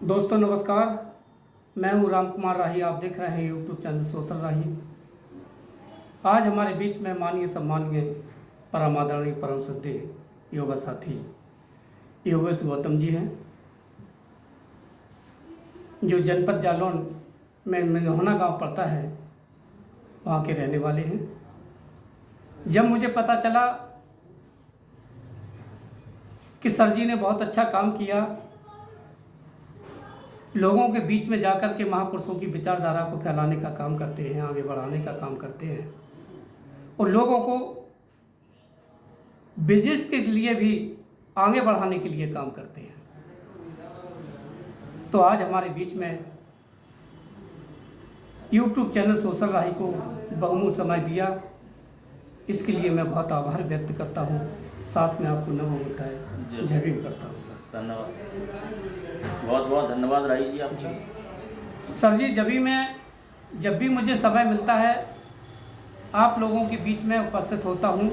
दोस्तों नमस्कार, मैं हूं राम कुमार राही। आप देख रहे हैं यूट्यूब चैनल सोशल राही। आज हमारे बीच में माननीय सम्मानीय परम आदरणीय परम श्रद्धेय योगा साथी योगेश गौतम जी हैं, जो जनपद जालौन में मिन्होना गांव पड़ता है, वहाँ के रहने वाले हैं। जब मुझे पता चला कि सर जी ने बहुत अच्छा काम किया, लोगों के बीच में जाकर के महापुरुषों की विचारधारा को फैलाने का काम करते हैं, आगे बढ़ाने का काम करते हैं और लोगों को बिजनेस के लिए भी आगे बढ़ाने के लिए काम करते हैं। तो आज हमारे बीच में यूट्यूब चैनल सोशल राही को बहुमूल्य समय दिया, इसके लिए मैं बहुत आभार व्यक्त करता हूँ। साथ में आपको नमो बुद्धाय जय भीम करता हूँ सर। धन्यवाद, बहुत बहुत धन्यवाद राही जी आपका। सर जी, जब भी मुझे समय मिलता है आप लोगों के बीच में उपस्थित होता हूँ,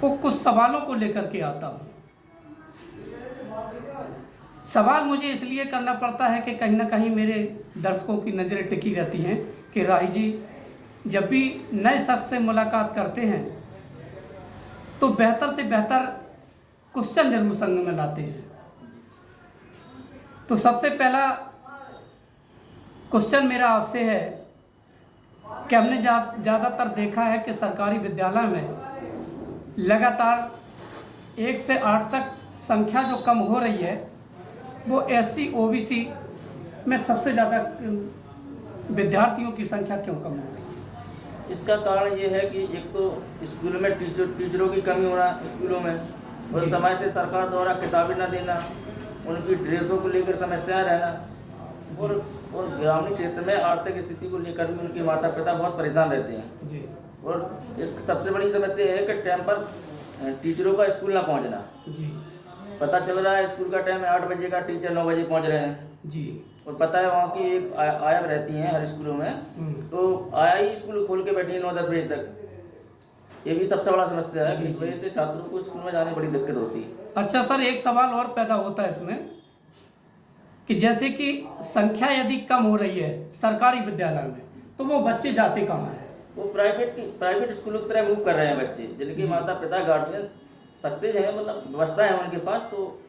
वो कुछ सवालों को लेकर के आता हूँ। सवाल मुझे इसलिए करना पड़ता है कि कहीं ना कहीं मेरे दर्शकों की नज़रें टिकी रहती हैं कि राही जी जब भी नए शख्स से मुलाकात करते हैं तो बेहतर से बेहतर क्वेश्चन जरूर संग में लाते हैं। तो सबसे पहला क्वेश्चन मेरा आपसे है कि हमने ज़्यादातर देखा है कि सरकारी विद्यालय में लगातार 1 से 8 तक संख्या जो कम हो रही है, वो SC OBC में सबसे ज़्यादा विद्यार्थियों की संख्या क्यों कम हो रही है? इसका कारण ये है कि एक तो स्कूल में टीचरों की कमी होना स्कूलों में, और समय से सरकार द्वारा किताबें न देना, उनकी ड्रेसों को लेकर समस्याएं रहना, और ग्रामीण क्षेत्र में आर्थिक स्थिति को लेकर भी उनके माता पिता बहुत परेशान रहते हैं जी। और इस सबसे बड़ी समस्या यह है कि टाइम पर टीचरों का स्कूल ना पहुंचना। जी। पता चल रहा है स्कूल का टाइम है 8 बजे का, टीचर 9 बजे पहुंच रहे हैं जी। और पता है वहाँ की एक आया रहती हैं हर स्कूलों में, तो आया ही स्कूल खोल के बैठी है 9-10 बजे तक। ये भी सबसे बड़ा समस्या है कि इस वजह से छात्रों को स्कूल में जाने में बड़ी दिक्कत होती है। अच्छा सर, एक सवाल और पैदा होता है इसमें कि जैसे कि संख्या यदि कम हो रही है सरकारी विद्यालय में, तो वो बच्चे जाते कहाँ हैं? वो प्राइवेट स्कूलों की तरह मूव कर रहे हैं बच्चे, जिनके माता पिता गार्जियन सक्सेस हैं, मतलब व्यवस्था है उनके पास, तो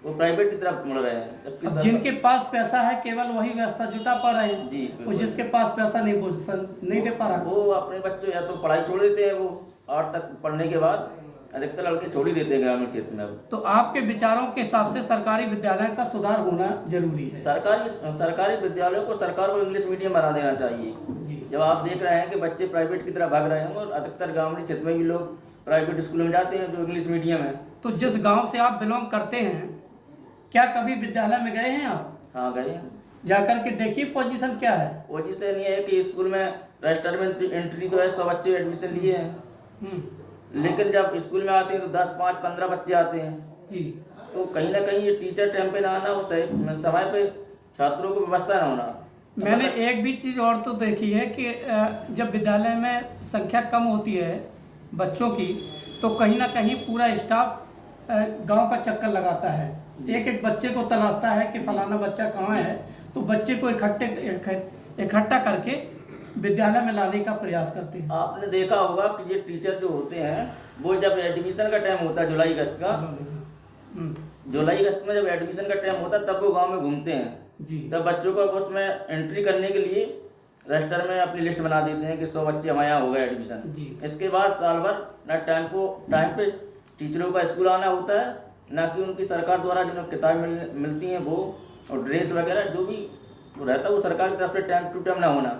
वो प्राइवेट की तरफ मुड़ रहे हैं। अब जिनके पास पैसा है केवल वही व्यवस्था जुटा पा रहे हैं जी, और जिसके पास पैसा नहीं दे पा रहा, वो अपने बच्चों या तो पढ़ाई छोड़ देते हैं, वो 8 तक पढ़ने के बाद अधिकतर लड़के छोड़ ही देते हैं ग्रामीण क्षेत्र में। तो आपके विचारों के हिसाब से सरकारी विद्यालय का सुधार होना जरूरी है। सरकारी विद्यालयों को सरकार को इंग्लिश मीडियम बना देना चाहिए। जब आप देख रहे हैं कि बच्चे प्राइवेट की तरफ भाग रहे हैं और अधिकतर ग्रामीण क्षेत्र में भी लोग प्राइवेट स्कूल में जाते हैं जो इंग्लिश मीडियम है। तो जिस गाँव से आप बिलोंग करते हैं, क्या कभी विद्यालय में गए हैं आप? हाँ, गए हैं। जाकर के देखिए पोजीशन क्या है। पोजीशन ये है कि स्कूल में रजिस्टर में एंट्री तो है, 100 बच्चे एडमिशन लिए हैं, लेकिन जब स्कूल में आते हैं तो 10, 5, 15 बच्चे आते हैं जी। तो कहीं ना कहीं ये टीचर टाइम पे ना आना, वो सही समय पे छात्रों को व्यवस्था ना होना। मैंने एक भी चीज़ और तो देखी है कि जब विद्यालय में संख्या कम होती है बच्चों की, तो कहीं ना कहीं पूरा स्टाफ गांव का चक्कर लगाता है, एक बच्चे को तलाशता है कि फलाना बच्चा कहाँ है, तो बच्चे को इकट्ठा करके विद्यालय में लाने का प्रयास करते हैं। आपने देखा होगा कि ये टीचर जो होते हैं वो जब एडमिशन का टाइम होता है जुलाई अगस्त में जब एडमिशन का टाइम होता है तब वो गांव में घूमते हैं जी। तब बच्चों को उसमें एंट्री करने के लिए रजिस्टर में अपनी लिस्ट बना देते हैं कि 100 बच्चे हमारे यहाँ हो गए एडमिशन। इसके बाद साल भर ना टाइम पे टीचरों का स्कूल आना होता है, ना कि उनकी सरकार द्वारा जो किताबें मिलती हैं वो और ड्रेस वगैरह जो भी रहता है वो सरकार की तरफ से टाइम टू टाइम ना होना।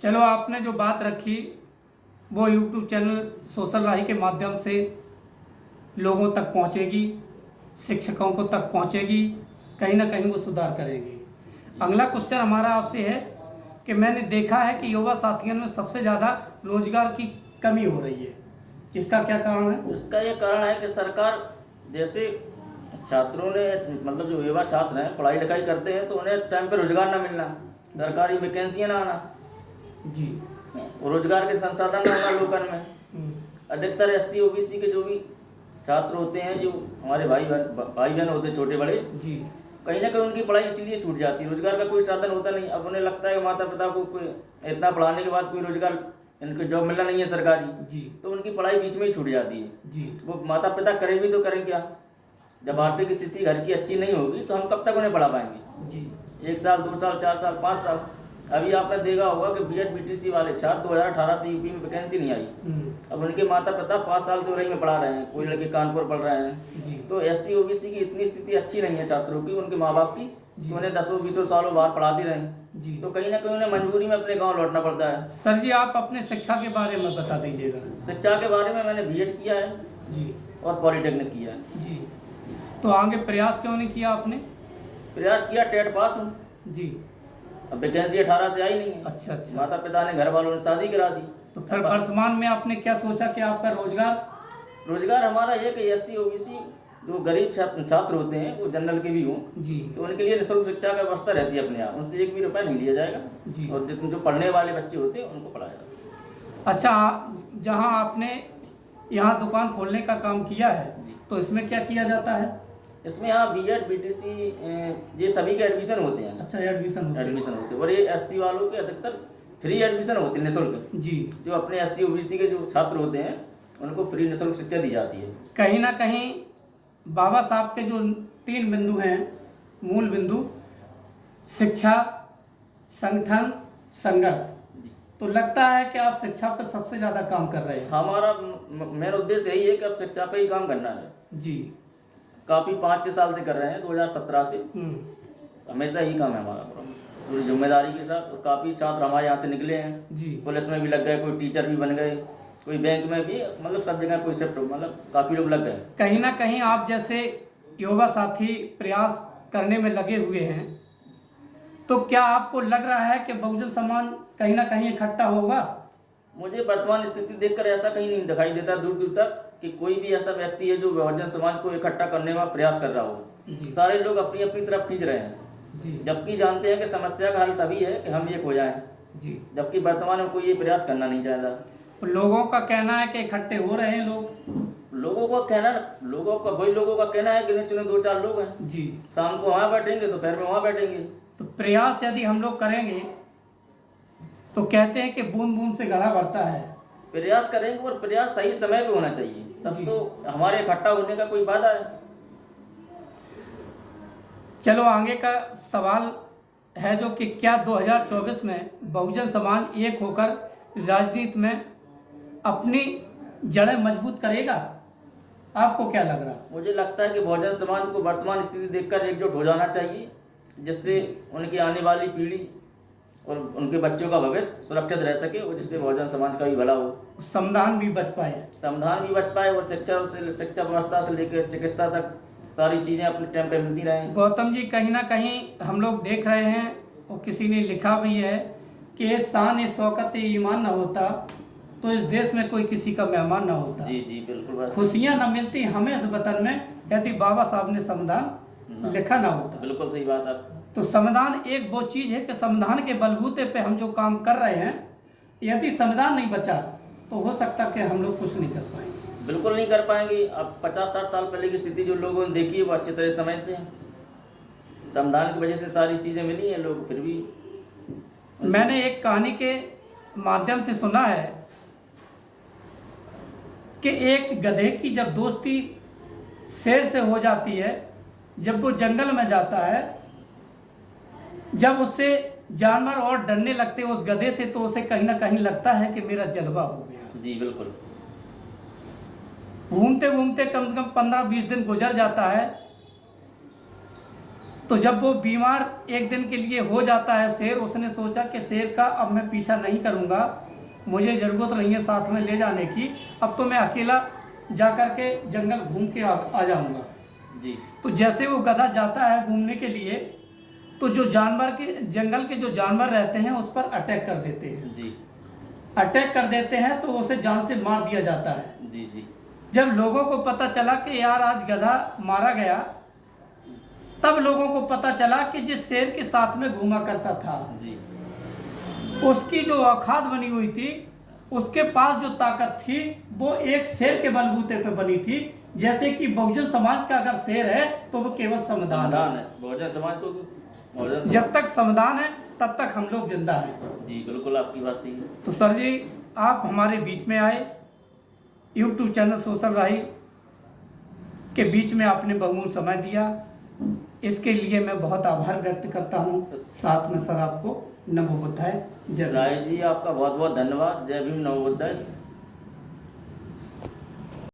चलो, आपने जो बात रखी वो यूट्यूब चैनल सोशल राही के माध्यम से लोगों तक पहुंचेगी, शिक्षकों को तक पहुंचेगी, कहीं ना कहीं वो सुधार करेगी। अगला क्वेश्चन हमारा आपसे है कि मैंने देखा है कि युवा साथियों में सबसे ज़्यादा रोजगार की कमी हो रही है, इसका क्या कारण है? इसका ये कारण है कि सरकार जैसे छात्रों ने मतलब जो युवा छात्र हैं पढ़ाई लिखाई करते हैं तो उन्हें टाइम पे रोजगार ना मिलना, सरकारी वैकेंसियाँ ना आना जी, रोजगार के संसाधन ना होना लोकल में। अधिकतर SC OBC के जो भी छात्र होते हैं, जो हमारे भाई बहन होते हैं छोटे बड़े जी, कहीं ना कहीं उनकी पढ़ाई इसीलिए छूट जाती है, रोजगार का कोई साधन होता नहीं। अब उन्हें लगता है कि माता पिता को कोई इतना पढ़ाने के बाद कोई रोजगार, इनको जॉब मिलना नहीं है सरकारी जी तो उनकी पढ़ाई बीच में ही छूट जाती है। जी वो माता पिता करें भी तो करें क्या, जब आर्थिक स्थिति घर की अच्छी नहीं होगी तो हम कब तक उन्हें पढ़ा पाएंगे। जी 1 साल 2 साल 4 साल 5 साल। अभी आपने देखा होगा कि BEd BTC वाले छात्र 2018 से यूपी में वैकेंसी नहीं आई। अब उनके माता पिता 5 साल से रही में पढ़ा रहे हैं, कोई लड़के कानपुर पढ़ रहे हैं। जी तो SC OBC की इतनी स्थिति अच्छी नहीं है छात्रों की, उनके माँ बाप की, कि उन्हें 10-20 सालों बाहर पढ़ाते रहें। जी तो कहीं ना कहीं उन्हें मजबूरी में अपने गाँव लौटना पड़ता है। सर जी, आप अपने शिक्षा के बारे में बता दीजिएगा। शिक्षा के बारे में मैंने BEd किया है जी और पॉलिटेक्निक किया है। जी, तो आगे प्रयास क्यों नहीं किया आपने? प्रयास किया, टेट पास हूँ। जी, अब वैकेंसी 18 से आई नहीं है। अच्छा अच्छा। माता पिता ने, घर वालों ने शादी करा दी। तो फिर वर्तमान में आपने क्या सोचा कि आपका रोजगार हमारा ये कि SC OBC जो गरीब छात्र होते हैं, वो जनरल के भी हों, जी तो उनके लिए निःशुल्क शिक्षा का व्यवस्था रहती है अपने यहाँ, उनसे 1 भी रुपया नहीं लिया जाएगा। जी। और जो पढ़ने वाले बच्चे होते हैं उनको पढ़ाया जाएगा। अच्छा, जहाँ आपने यहाँ दुकान खोलने का काम किया है जी। तो इसमें क्या किया जाता है? इसमें यहाँ BEd BTC ये सभी के एडमिशन होते हैं। अच्छा, एडमिशन होते हैं। एडमिशन होते हैं, और ये SC वालों के अधिकतर फ्री एडमिशन होते हैं, निःशुल्क। जी, जो अपने SC OBC के जो छात्र होते हैं उनको फ्री निःशुल्क शिक्षा दी जाती है। कहीं ना कहीं बाबा साहब के जो 3 बिंदु हैं, मूल बिंदु, शिक्षा, संगठन, संघर्ष, तो लगता है कि आप शिक्षा पर सबसे ज़्यादा काम कर रहे हैं। हमारा मेन उद्देश्य यही है कि अब शिक्षा पे ही काम करना है। जी, काफ़ी 5-6 साल से कर रहे हैं, 2017 से हमेशा ही काम है हमारा पूरी जिम्मेदारी के साथ। और काफ़ी छात्र हमारे यहाँ से निकले हैं, जी, पुलिस में भी लग गए, कोई टीचर भी बन गए, कोई बैंक में भी, मतलब सब जगह कोई शिफ्ट, मतलब काफ़ी लोग लग गए। कहीं ना कहीं आप जैसे युवा साथी प्रयास करने में लगे हुए हैं, तो क्या आपको लग रहा है कि बहुजन समाज कहीं ना कहीं इकट्ठा होगा? मुझे वर्तमान स्थिति देखकर ऐसा कहीं नहीं दिखाई देता दूर दूर तक कि कोई भी ऐसा व्यक्ति है जो बहुजन समाज को इकट्ठा करने का प्रयास कर रहा हो। जी। सारे लोग अपनी अपनी तरफ खींच रहे हैं, जी जबकि जानते हैं कि समस्या का हल तभी है कि हम एक हो जाएं। जी, जबकि वर्तमान में कोई ये प्रयास करना नहीं चाहता। लोगों का कहना है कि इकट्ठे हो रहे हैं लोगों का कहना है गिने चुने 2-4 लोग हैं। जी, शाम को वहाँ बैठेंगे, दोपहर में वहाँ बैठेंगे। तो प्रयास यदि हम लोग करेंगे तो कहते हैं कि बूंद बूंद से घड़ा भरता है। प्रयास करेंगे, और प्रयास सही समय पे होना चाहिए, तब जी। तो हमारे इकट्ठा होने का कोई फायदा है। चलो, आगे का सवाल है जो कि क्या 2024 में बहुजन समाज एक होकर राजनीति में अपनी जड़ें मजबूत करेगा? आपको क्या लग रहा? मुझे लगता है कि बहुजन समाज को वर्तमान स्थिति देखकर एकजुट हो जाना चाहिए, जिससे उनकी आने वाली पीढ़ी और उनके बच्चों का भविष्य सुरक्षित रह सके, और जिससे बहुजन समाज का भी भला हो, संविधान भी बच पाए। संविधान भी बच पाए, और शिक्षा व्यवस्था से लेकर चिकित्सा तक सारी चीज़ें अपने टाइम पे मिलती रहें। गौतम जी, कहीं ना कहीं हम लोग देख रहे हैं, और किसी ने लिखा भी है कि ये शान ये शौकत ये ईमान ना होता तो इस देश में कोई किसी का मेहमान ना होता। जी जी बिल्कुल। खुशियाँ ना मिलती हमें इस वतन में यदि बाबा साहब ने संविधान लिखा ना होता। बिल्कुल सही बात है। तो संविधान एक वो चीज़ है कि संविधान के बलबूते पे हम जो काम कर रहे हैं, यदि संविधान नहीं बचा तो हो सकता कि हम लोग कुछ नहीं कर पाएंगे। बिल्कुल नहीं कर पाएंगे। अब 50-60 साल पहले की स्थिति जो लोगों ने देखी है वो अच्छी तरह समझते हैं। संविधान की वजह से सारी चीज़ें मिली हैं, लोग फिर भी। मैंने एक कहानी के माध्यम से सुना है कि एक गधे की जब दोस्ती शेर से हो जाती है, जब वो जंगल में जाता है, जब उससे जानवर और डरने लगते हैं उस गधे से, तो उसे कहीं ना कहीं लगता है कि मेरा जलवा हो गया। जी बिल्कुल। घूमते घूमते कम से कम 15-20 दिन गुजर जाता है, तो जब वो बीमार एक दिन के लिए हो जाता है शेर, उसने सोचा कि शेर का अब मैं पीछा नहीं करूँगा, मुझे ज़रूरत नहीं है साथ में ले जाने की, अब तो मैं अकेला जा कर के जंगल घूम के आ जाऊँगा। जी। तो जैसे वो गधा जाता है घूमने के लिए, तो जो जानवर के जंगल के जो जानवर रहते हैं उस पर अटैक कर देते हैं। जी। अटैक कर देते हैं तो उसे जान से मार दिया जाता है। जी जी। जब लोगों को पता चला कि यार आज गधा मारा गया, तब लोगों को पता चला कि जिस शेर के साथ में घूमा करता था जी, उसकी जो औकात बनी हुई थी, उसके पास जो ताकत थी वो एक शेर के बलबूते पे बनी थी, जैसे कि बहुजन समाज का अगर शेर है तो वो केवल संविधान समाधान है बहुजन समाज को जब तक संविधान है तब तक हम लोग जिंदा हैं। जी बिल्कुल आपकी बात सही है। तो सर जी आप हमारे बीच में आए, यूट्यूब चैनल सोशल राही के बीच में आपने बहुमूल्य समय दिया, इसके लिए मैं बहुत आभार व्यक्त करता हूँ। साथ में सर आपको नमो बुद्धाय। जय राय जी आपका बहुत बहुत धन्यवाद। जय भीम, नमो बुद्धाय।